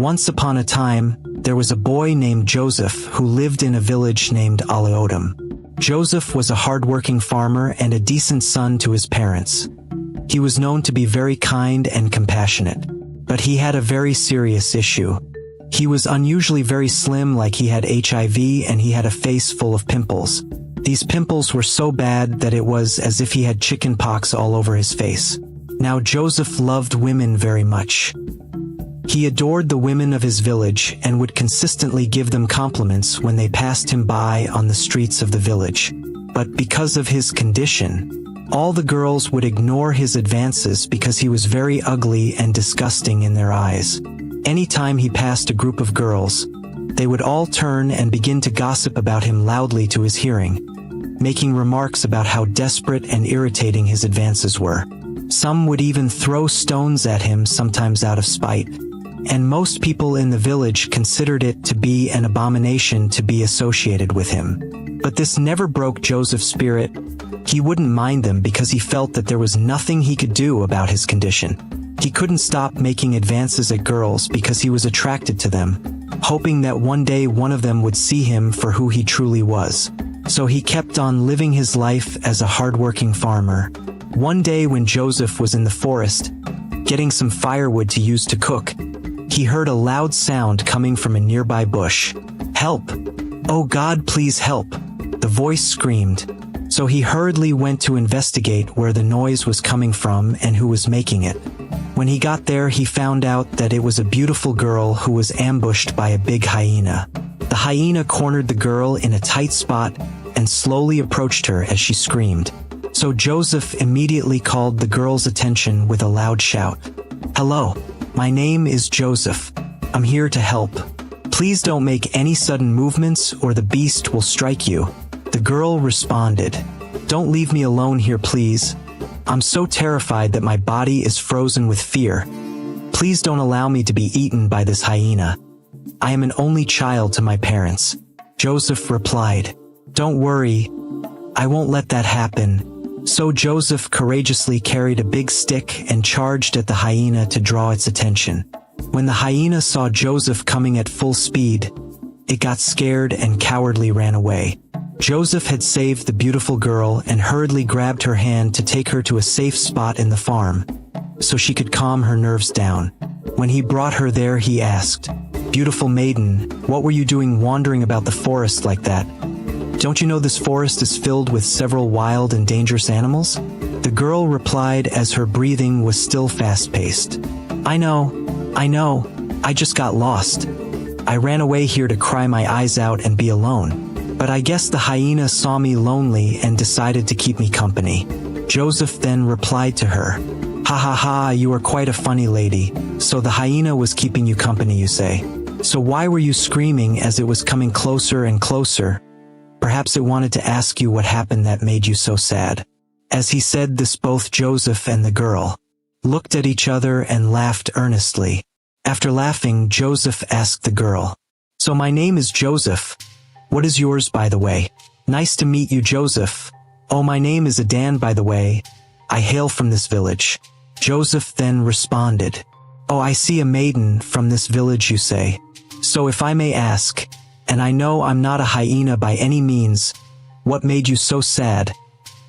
Once upon a time, there was a boy named Joseph who lived in a village named Alaodum. Joseph was a hard-working farmer and a decent son to his parents. He was known to be very kind and compassionate, but he had a very serious issue. He was unusually very slim, like he had HIV, and he had a face full of pimples. These pimples were so bad that it was as if he had chicken pox all over his face. Now Joseph loved women very much. He adored the women of his village and would consistently give them compliments when they passed him by on the streets of the village. But because of his condition, all the girls would ignore his advances because he was very ugly and disgusting in their eyes. Anytime he passed a group of girls, they would all turn and begin to gossip about him loudly to his hearing, making remarks about how desperate and irritating his advances were. Some would even throw stones at him, sometimes out of spite. And most people in the village considered it to be an abomination to be associated with him. But this never broke Joseph's spirit. He wouldn't mind them because he felt that there was nothing he could do about his condition. He couldn't stop making advances at girls because he was attracted to them, hoping that one day one of them would see him for who he truly was. So he kept on living his life as a hard-working farmer. One day when Joseph was in the forest, getting some firewood to use to cook, he heard a loud sound coming from a nearby bush. "Help! Oh God, please help!" the voice screamed. So he hurriedly went to investigate where the noise was coming from and who was making it. When he got there, he found out that it was a beautiful girl who was ambushed by a big hyena. The hyena cornered the girl in a tight spot and slowly approached her as she screamed. So Joseph immediately called the girl's attention with a loud shout. "Hello, my name is Joseph. I'm here to help. Please don't make any sudden movements or the beast will strike you." The girl responded, "Don't leave me alone here, please. I'm so terrified that my body is frozen with fear. Please don't allow me to be eaten by this hyena. I am an only child to my parents." Joseph replied, "Don't worry, I won't let that happen." So Joseph courageously carried a big stick and charged at the hyena to draw its attention. When the hyena saw Joseph coming at full speed, it got scared and cowardly ran away. Joseph had saved the beautiful girl and hurriedly grabbed her hand to take her to a safe spot in the farm, so she could calm her nerves down. When he brought her there, he asked, "Beautiful maiden, what were you doing wandering about the forest like that? Don't you know this forest is filled with several wild and dangerous animals?" The girl replied as her breathing was still fast-paced. I know, I just got lost. I ran away here to cry my eyes out and be alone. But I guess the hyena saw me lonely and decided to keep me company." Joseph then replied to her, "Ha ha ha, you are quite a funny lady. So the hyena was keeping you company, you say? So why were you screaming as it was coming closer and closer? Perhaps it wanted to ask you what happened that made you so sad." As he said this, both Joseph and the girl looked at each other and laughed earnestly. After laughing, Joseph asked the girl, "So my name is Joseph. What is yours, by the way?" "Nice to meet you, Joseph. Oh, my name is Adan, by the way. I hail from this village." Joseph then responded, "Oh, I see a maiden from this village, you say. So if I may ask, and I know I'm not a hyena by any means, what made you so sad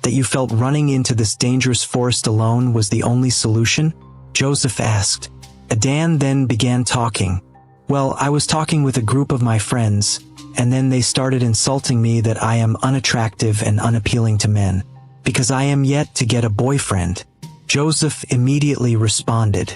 that you felt running into this dangerous forest alone was the only solution?" Joseph asked. Adan then began talking. "Well, I was talking with a group of my friends, and then they started insulting me that I am unattractive and unappealing to men, because I am yet to get a boyfriend." Joseph immediately responded,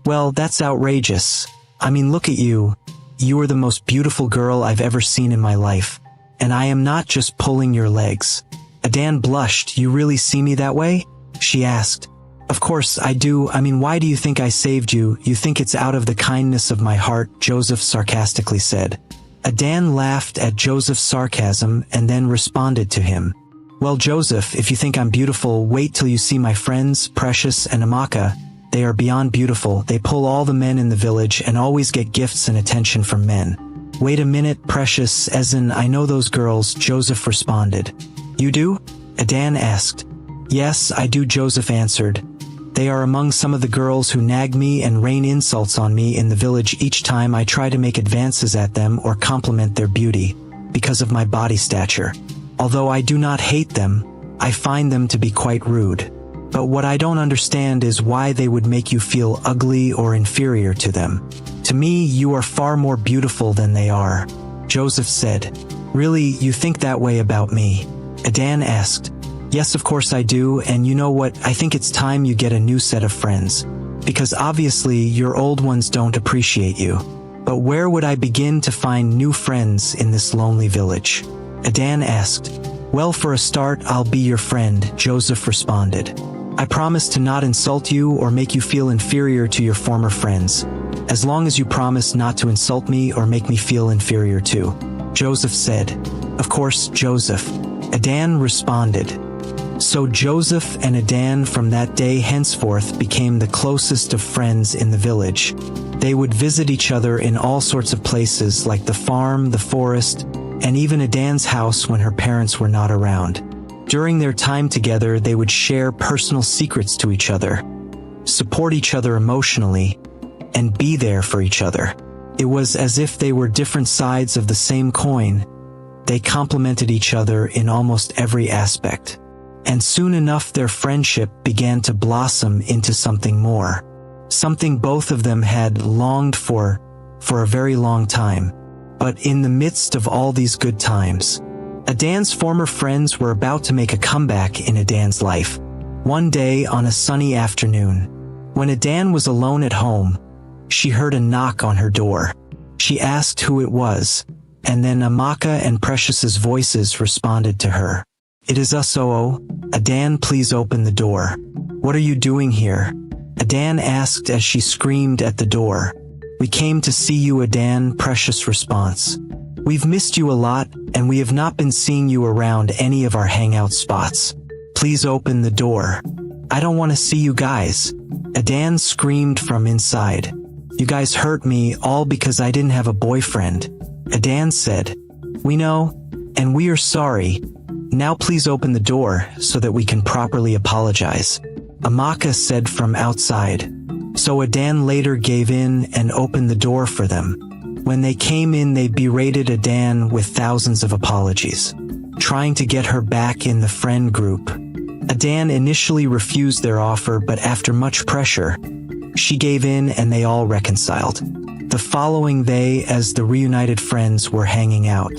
"Well, that's outrageous. I mean, look at you. You are the most beautiful girl I've ever seen in my life, and I am not just pulling your legs." Adan blushed. "You really see me that way?" she asked. "Of course I do. I mean, why do you think I saved you? You think it's out of the kindness of my heart," Joseph sarcastically said. Adan laughed at Joseph's sarcasm and then responded to him, "Well, Joseph, if you think I'm beautiful, wait till you see my friends, Precious and Amaka. They are beyond beautiful. They pull all the men in the village and always get gifts and attention from men." "Wait a minute, Precious, as in I know those girls," Joseph responded. "You do?" Adan asked. "Yes, I do," Joseph answered. They are among some of the girls who nag me and rain insults on me in the village each time I try to make advances at them or compliment their beauty, because of my body stature. Although I do not hate them, I find them to be quite rude. But what I don't understand is why they would make you feel ugly or inferior to them. To me, you are far more beautiful than they are. Joseph said. Really, you think that way about me? Adan asked. Yes, of course I do, and you know what, I think it's time you get a new set of friends. Because obviously, your old ones don't appreciate you. But where would I begin to find new friends in this lonely village? Adan asked. Well, for a start, I'll be your friend, Joseph responded. I promise to not insult you or make you feel inferior to your former friends, as long as you promise not to insult me or make me feel inferior too, Joseph said. Of course, Joseph, Adan responded. So Joseph and Adan from that day henceforth became the closest of friends in the village. They would visit each other in all sorts of places like the farm, the forest, and even Adan's house when her parents were not around. During their time together, they would share personal secrets to each other, support each other emotionally, and be there for each other. It was as if they were different sides of the same coin. They complemented each other in almost every aspect. And soon enough their friendship began to blossom into something more. Something both of them had longed for a very long time. But in the midst of all these good times, Adan's former friends were about to make a comeback in Adan's life. One day on a sunny afternoon, when Adan was alone at home, she heard a knock on her door. She asked who it was, and then Amaka and Precious's voices responded to her. It is us, Oo. Adan, please open the door. What are you doing here? Adan asked as she screamed at the door. We came to see you, Adan, Precious response. We've missed you a lot, and we have not been seeing you around any of our hangout spots. Please open the door. I don't want to see you guys. Adan screamed from inside. You guys hurt me, all because I didn't have a boyfriend. Adan said. We know, and we are sorry. Now please open the door, so that we can properly apologize. Amaka said from outside. So Adan later gave in and opened the door for them. When they came in, they berated Adan with thousands of apologies, trying to get her back in the friend group. Adan initially refused their offer, but after much pressure, she gave in and they all reconciled. The following day, as the reunited friends were hanging out,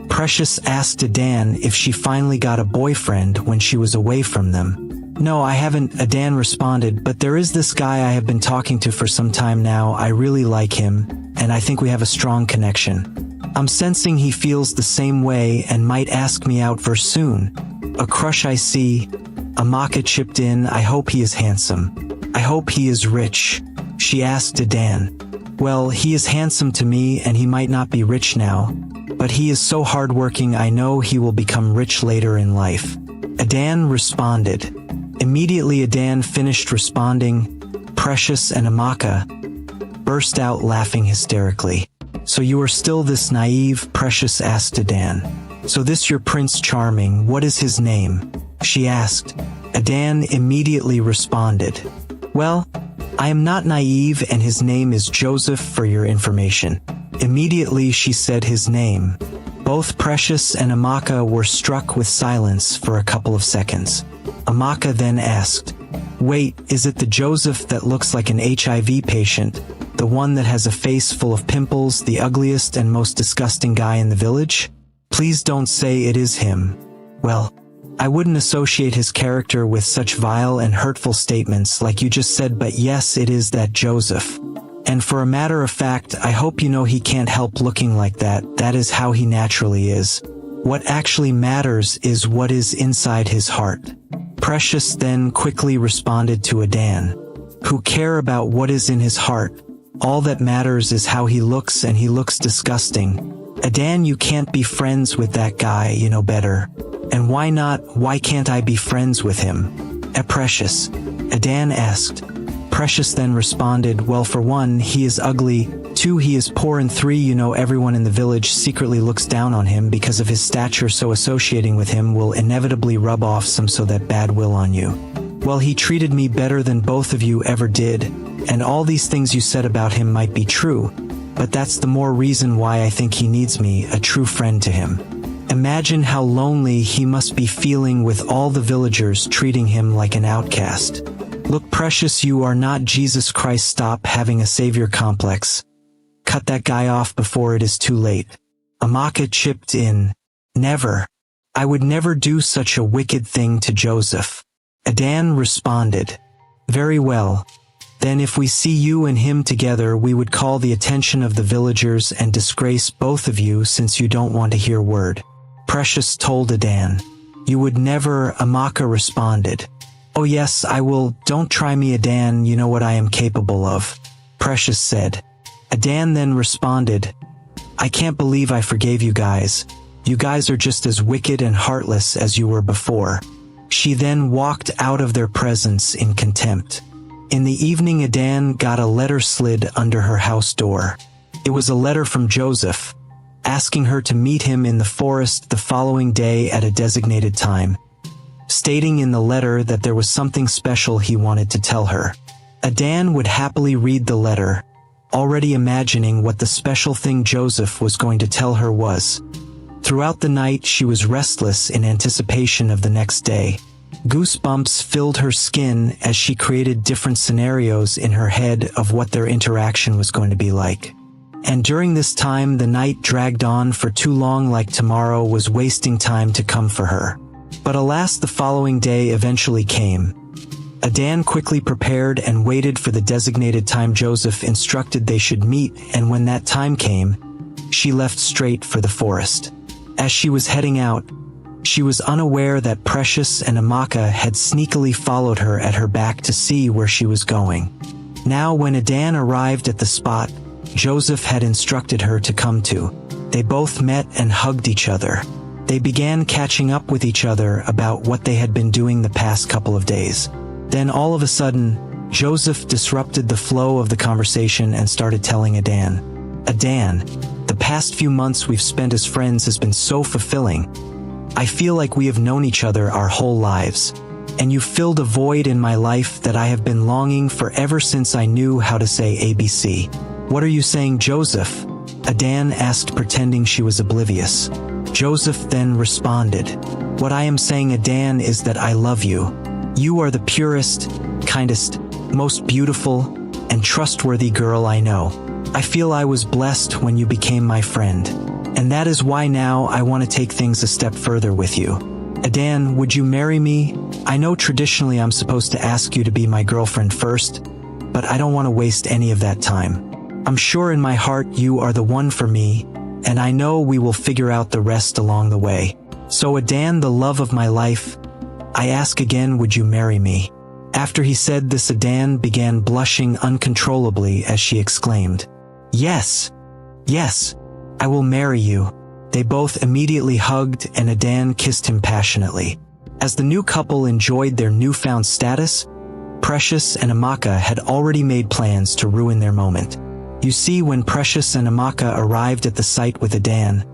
Precious asked Adan if she finally got a boyfriend when she was away from them. No, I haven't, Adan responded, but there is this guy I have been talking to for some time now. I really like him, and I think we have a strong connection. I'm sensing he feels the same way and might ask me out for soon. A crush I see. Amaka chipped in. I hope he is handsome. I hope he is rich. She asked Adan. Well, he is handsome to me and he might not be rich now, but he is so hardworking. I know he will become rich later in life. Adan responded. Immediately Adan finished responding, Precious and Amaka burst out laughing hysterically. So you are still this naive? Precious asked Adan. So this your Prince Charming, what is his name? She asked. Adan immediately responded. Well, I am not naive and his name is Joseph for your information. Immediately she said his name. Both Precious and Amaka were struck with silence for a couple of seconds. Amaka then asked, Wait, is it the Joseph that looks like an HIV patient, the one that has a face full of pimples, the ugliest and most disgusting guy in the village? Please don't say it is him. Well, I wouldn't associate his character with such vile and hurtful statements like you just said, but yes, it is that Joseph. And for a matter of fact, I hope you know he can't help looking like that. That is how he naturally is. What actually matters is what is inside his heart. Precious then quickly responded to Adan. Who care about what is in his heart? All that matters is how he looks, and he looks disgusting. Adan, you can't be friends with that guy, you know better. And why not? Why can't I be friends with him? Precious. Adan asked. Precious then responded, well, for one, he is ugly, 2, he is poor, and 3, you know everyone in the village secretly looks down on him because of his stature, so associating with him will inevitably rub off some so that bad will on you. Well, he treated me better than both of you ever did, and all these things you said about him might be true, but that's the more reason why I think he needs me, a true friend to him. Imagine how lonely he must be feeling with all the villagers treating him like an outcast. Look, Precious, you are not Jesus Christ. Stop having a savior complex. Cut that guy off before it is too late. Amaka chipped in. Never. I would never do such a wicked thing to Joseph. Adan responded. Very well. Then if we see you and him together, we would call the attention of the villagers and disgrace both of you, since you don't want to hear word. Precious told Adan. You would never, Amaka responded. Oh yes, I will. Don't try me, Adan, you know what I am capable of, Precious said. Adan then responded. I can't believe I forgave you guys. You guys are just as wicked and heartless as you were before. She then walked out of their presence in contempt. In the evening, Adan got a letter slid under her house door. It was a letter from Joseph, asking her to meet him in the forest the following day at a designated time, stating in the letter that there was something special he wanted to tell her. Adan would happily read the letter, already imagining what the special thing Joseph was going to tell her was. Throughout the night, she was restless in anticipation of the next day. Goosebumps filled her skin as she created different scenarios in her head of what their interaction was going to be like. And during this time, the night dragged on for too long, like tomorrow was wasting time to come for her. But alas, the following day eventually came. Adan quickly prepared and waited for the designated time Joseph instructed they should meet, and when that time came, she left straight for the forest. As she was heading out, she was unaware that Precious and Amaka had sneakily followed her at her back to see where she was going. Now, when Adan arrived at the spot Joseph had instructed her to come to, they both met and hugged each other. They began catching up with each other about what they had been doing the past couple of days. Then all of a sudden, Joseph disrupted the flow of the conversation and started telling Adan, the past few months we've spent as friends has been so fulfilling. I feel like we have known each other our whole lives, and you filled a void in my life that I have been longing for ever since I knew how to say ABC. What are you saying, Joseph? Adan asked, pretending she was oblivious. Joseph then responded, What I am saying, Adan, is that I love you. You are the purest, kindest, most beautiful, and trustworthy girl I know. I feel I was blessed when you became my friend, and that is why now I want to take things a step further with you. Adan, would you marry me? I know traditionally I'm supposed to ask you to be my girlfriend first, but I don't want to waste any of that time. I'm sure in my heart you are the one for me, and I know we will figure out the rest along the way. So Adan, the love of my life, I ask again, would you marry me? After he said this, Adan began blushing uncontrollably as she exclaimed, Yes, yes, I will marry you. They both immediately hugged and Adan kissed him passionately. As the new couple enjoyed their newfound status, Precious and Amaka had already made plans to ruin their moment. You see, when Precious and Amaka arrived at the site with Adan,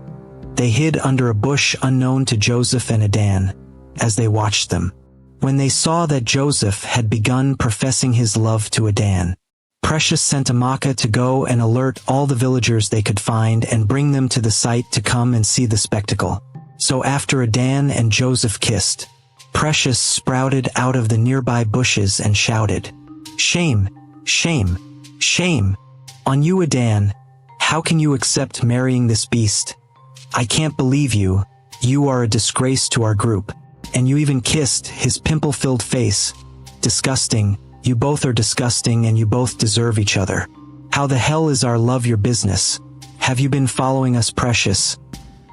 they hid under a bush unknown to Joseph and Adan as they watched them. When they saw that Joseph had begun professing his love to Adan, Precious sent Amaka to go and alert all the villagers they could find and bring them to the site to come and see the spectacle. So after Adan and Joseph kissed, Precious sprouted out of the nearby bushes and shouted, Shame, shame, shame on you, Adan. How can you accept marrying this beast? I can't believe you. You are a disgrace to our group. And you even kissed his pimple-filled face. Disgusting. You both are disgusting and you both deserve each other. How the hell is our love your business? Have you been following us, Precious?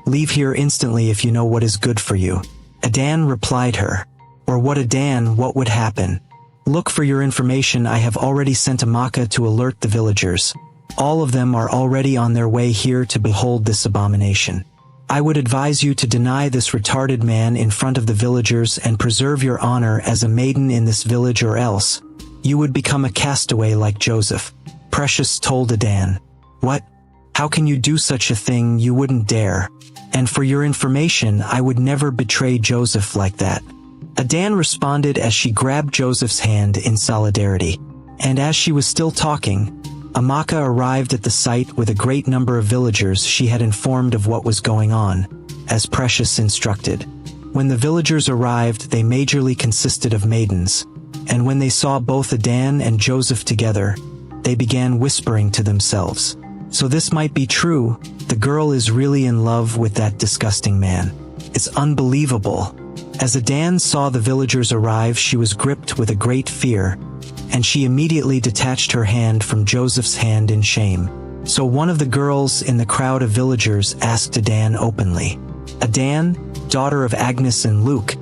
Leave here instantly if you know what is good for you. Adan replied her. Or what, Adan, what would happen? Look, for your information, I have already sent Amaka to alert the villagers. All of them are already on their way here to behold this abomination. I would advise you to deny this retarded man in front of the villagers and preserve your honor as a maiden in this village, or else you would become a castaway like Joseph. Precious told Adan. What? How can you do such a thing? You wouldn't dare. And for your information, I would never betray Joseph like that. Adan responded as she grabbed Joseph's hand in solidarity. And as she was still talking, Amaka arrived at the site with a great number of villagers she had informed of what was going on, as Precious instructed. When the villagers arrived, they majorly consisted of maidens, and when they saw both Adan and Joseph together, they began whispering to themselves. So this might be true, the girl is really in love with that disgusting man. It's unbelievable. As Adan saw the villagers arrive, she was gripped with a great fear, and she immediately detached her hand from Joseph's hand in shame. So one of the girls in the crowd of villagers asked Adan openly, "Adan, daughter of Agnes and Luke,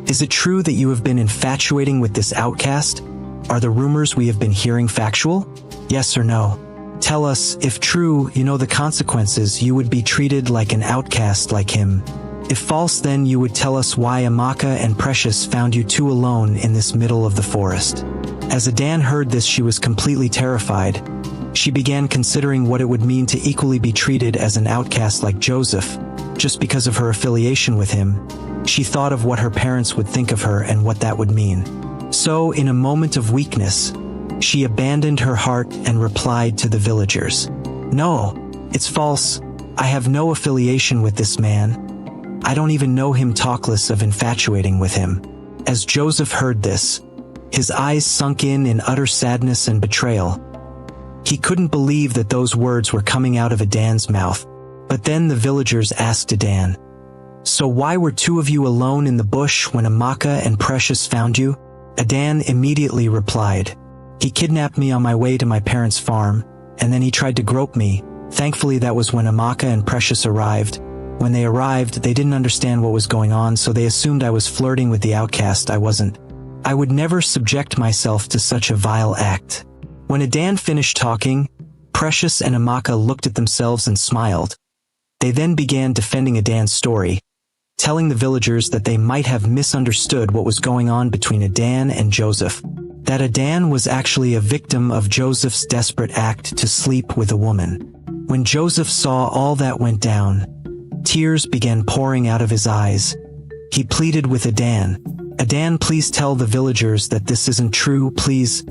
is it true that you have been infatuating with this outcast? Are the rumors we have been hearing factual? Yes or no? Tell us, if true, you know the consequences, you would be treated like an outcast like him. If false, then you would tell us why Amaka and Precious found you two alone in this middle of the forest." As Adan heard this, she was completely terrified. She began considering what it would mean to equally be treated as an outcast like Joseph, just because of her affiliation with him. She thought of what her parents would think of her and what that would mean. So, in a moment of weakness, she abandoned her heart and replied to the villagers, "No, it's false. I have no affiliation with this man. I don't even know him, talkless of infatuating with him." As Joseph heard this, his eyes sunk in utter sadness and betrayal. He couldn't believe that those words were coming out of Adan's mouth. But then the villagers asked Adan, "So why were two of you alone in the bush when Amaka and Precious found you?" Adan immediately replied, "He kidnapped me on my way to my parents' farm, and then he tried to grope me. Thankfully that was when Amaka and Precious arrived. When they arrived, they didn't understand what was going on, so they assumed I was flirting with the outcast. I wasn't. I would never subject myself to such a vile act." When Adan finished talking, Precious and Amaka looked at themselves and smiled. They then began defending Adan's story, telling the villagers that they might have misunderstood what was going on between Adan and Joseph, that Adan was actually a victim of Joseph's desperate act to sleep with a woman. When Joseph saw all that went down, tears began pouring out of his eyes. He pleaded with Adan, "Adan, please tell the villagers that this isn't true. Please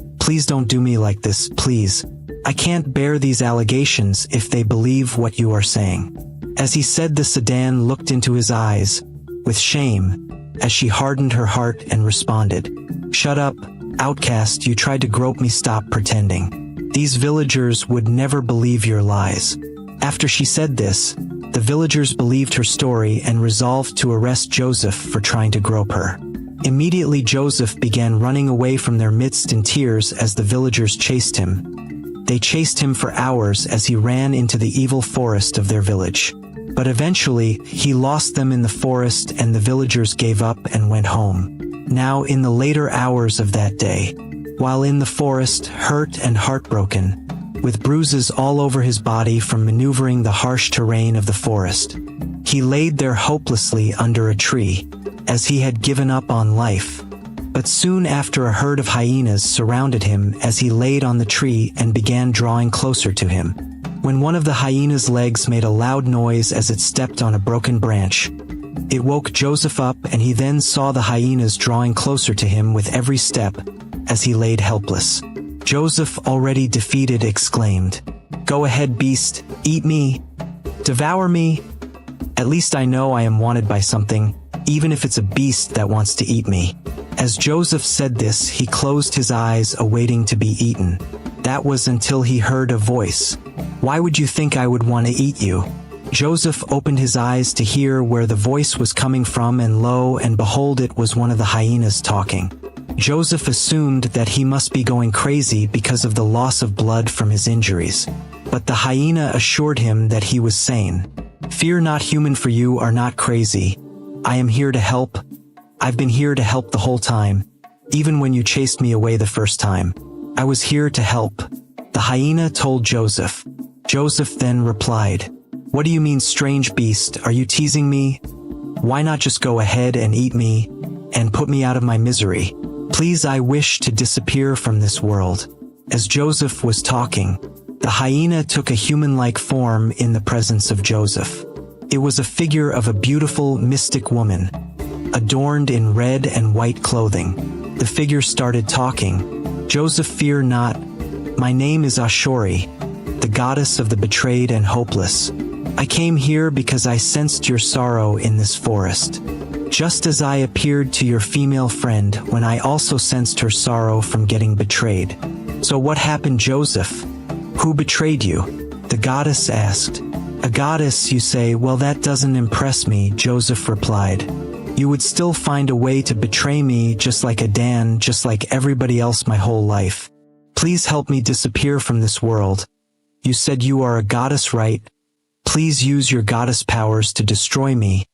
don't do me like this, please. I can't bear these allegations if they believe what you are saying." As he said this, Adan looked into his eyes with shame as she hardened her heart and responded, "Shut up, outcast, you tried to grope me, stop pretending. These villagers would never believe your lies." After she said this, the villagers believed her story and resolved to arrest Joseph for trying to grope her. Immediately Joseph began running away from their midst in tears as the villagers chased him. They chased him for hours as he ran into the evil forest of their village. But eventually, he lost them in the forest and the villagers gave up and went home. Now in the later hours of that day, while in the forest, hurt and heartbroken, with bruises all over his body from maneuvering the harsh terrain of the forest, he laid there hopelessly under a tree, as he had given up on life. But soon after, a herd of hyenas surrounded him as he laid on the tree and began drawing closer to him. When one of the hyena's legs made a loud noise as it stepped on a broken branch, it woke Joseph up, and he then saw the hyenas drawing closer to him with every step as he laid helpless. Joseph, already defeated, exclaimed, "Go ahead, beast, eat me, devour me. At least I know I am wanted by something, even if it's a beast that wants to eat me." As Joseph said this, he closed his eyes, awaiting to be eaten. That was until he heard a voice. "Why would you think I would want to eat you?" Joseph opened his eyes to hear where the voice was coming from, and lo and behold, it was one of the hyenas talking. Joseph assumed that he must be going crazy because of the loss of blood from his injuries. But the hyena assured him that he was sane. "Fear not, human, for you are not crazy. I am here to help. I've been here to help the whole time. Even when you chased me away the first time, I was here to help," the hyena told Joseph. Joseph then replied, "What do you mean, strange beast? Are you teasing me? Why not just go ahead and eat me and put me out of my misery? Please, I wish to disappear from this world." As Joseph was talking, the hyena took a human-like form in the presence of Joseph. It was a figure of a beautiful, mystic woman, adorned in red and white clothing. The figure started talking. "Joseph, fear not. My name is Ashori, the goddess of the betrayed and hopeless. I came here because I sensed your sorrow in this forest, just as I appeared to your female friend when I also sensed her sorrow from getting betrayed. So what happened, Joseph? Who betrayed you?" The goddess asked. "A goddess, you say? Well, that doesn't impress me," Joseph replied. "You would still find a way to betray me, just like Adan, just like everybody else my whole life. Please help me disappear from this world. You said you are a goddess, right? Please use your goddess powers to destroy me.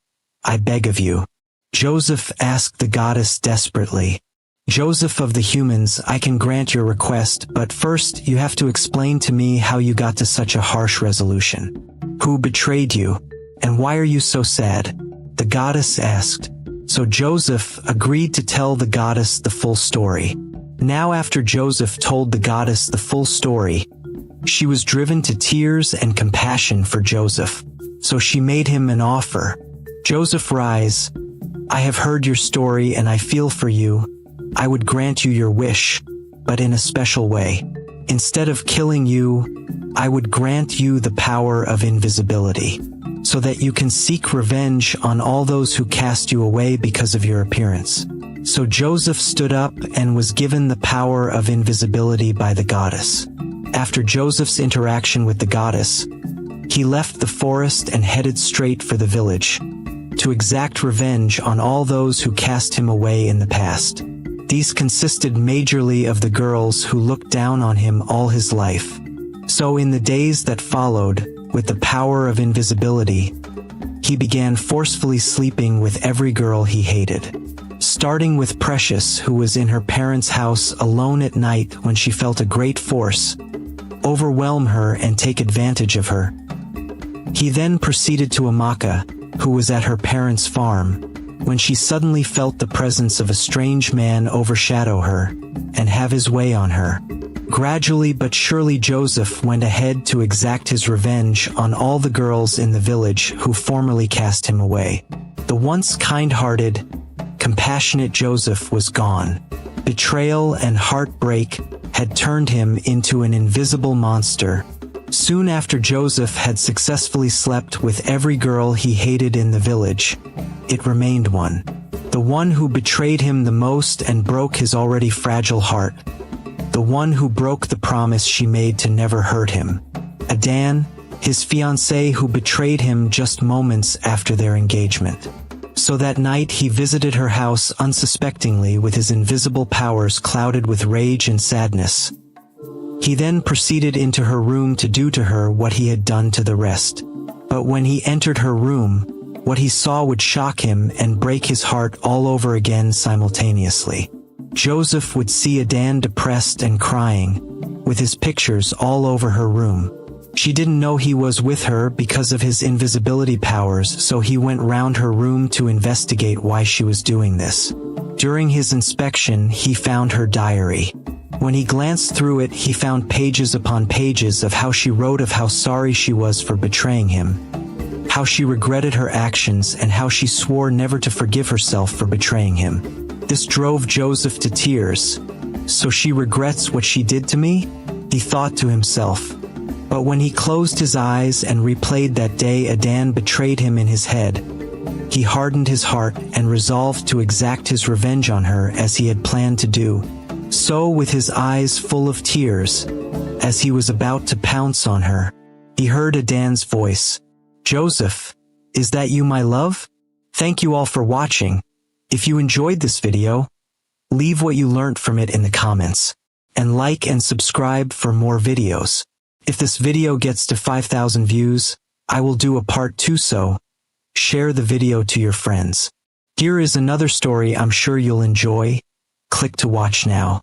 I beg of you." Joseph asked the goddess desperately. "Joseph of the humans, I can grant your request, but first you have to explain to me how you got to such a harsh resolution. Who betrayed you? And why are you so sad?" the goddess asked. So Joseph agreed to tell the goddess the full story. Now after Joseph told the goddess the full story, she was driven to tears and compassion for Joseph. So she made him an offer. "Joseph, rise. I have heard your story and I feel for you. I would grant you your wish, but in a special way. Instead of killing you, I would grant you the power of invisibility, so that you can seek revenge on all those who cast you away because of your appearance." So Joseph stood up and was given the power of invisibility by the goddess. After Joseph's interaction with the goddess, he left the forest and headed straight for the village, to exact revenge on all those who cast him away in the past. These consisted majorly of the girls who looked down on him all his life. So in the days that followed, with the power of invisibility, he began forcefully sleeping with every girl he hated. Starting with Precious, who was in her parents' house alone at night when she felt a great force overwhelm her and take advantage of her. He then proceeded to Amaka, who was at her parents' farm, when she suddenly felt the presence of a strange man overshadow her and have his way on her. Gradually but surely Joseph went ahead to exact his revenge on all the girls in the village who formerly cast him away. The once kind-hearted, compassionate Joseph was gone. Betrayal and heartbreak had turned him into an invisible monster. Soon after Joseph had successfully slept with every girl he hated in the village, it remained one. The one who betrayed him the most and broke his already fragile heart. The one who broke the promise she made to never hurt him. Adan, his fiancée, who betrayed him just moments after their engagement. So that night he visited her house unsuspectingly with his invisible powers clouded with rage and sadness. He then proceeded into her room to do to her what he had done to the rest. But when he entered her room, what he saw would shock him and break his heart all over again simultaneously. Joseph would see Adan depressed and crying, with his pictures all over her room. She didn't know he was with her because of his invisibility powers, so he went round her room to investigate why she was doing this. During his inspection, he found her diary. When he glanced through it, he found pages upon pages of how she wrote of how sorry she was for betraying him, how she regretted her actions, and how she swore never to forgive herself for betraying him. This drove Joseph to tears. "So she regrets what she did to me?" he thought to himself. But when he closed his eyes and replayed that day Adan betrayed him in his head, he hardened his heart and resolved to exact his revenge on her as he had planned to do. So with his eyes full of tears, as he was about to pounce on her, he heard Adan's voice. "Joseph, is that you, my love? Thank you all for watching. If you enjoyed this video, leave what you learned from it in the comments, and like and subscribe for more videos. If this video gets to 5,000 views, I will do a part 2, so share the video to your friends. Here is another story I'm sure you'll enjoy. Click to watch now.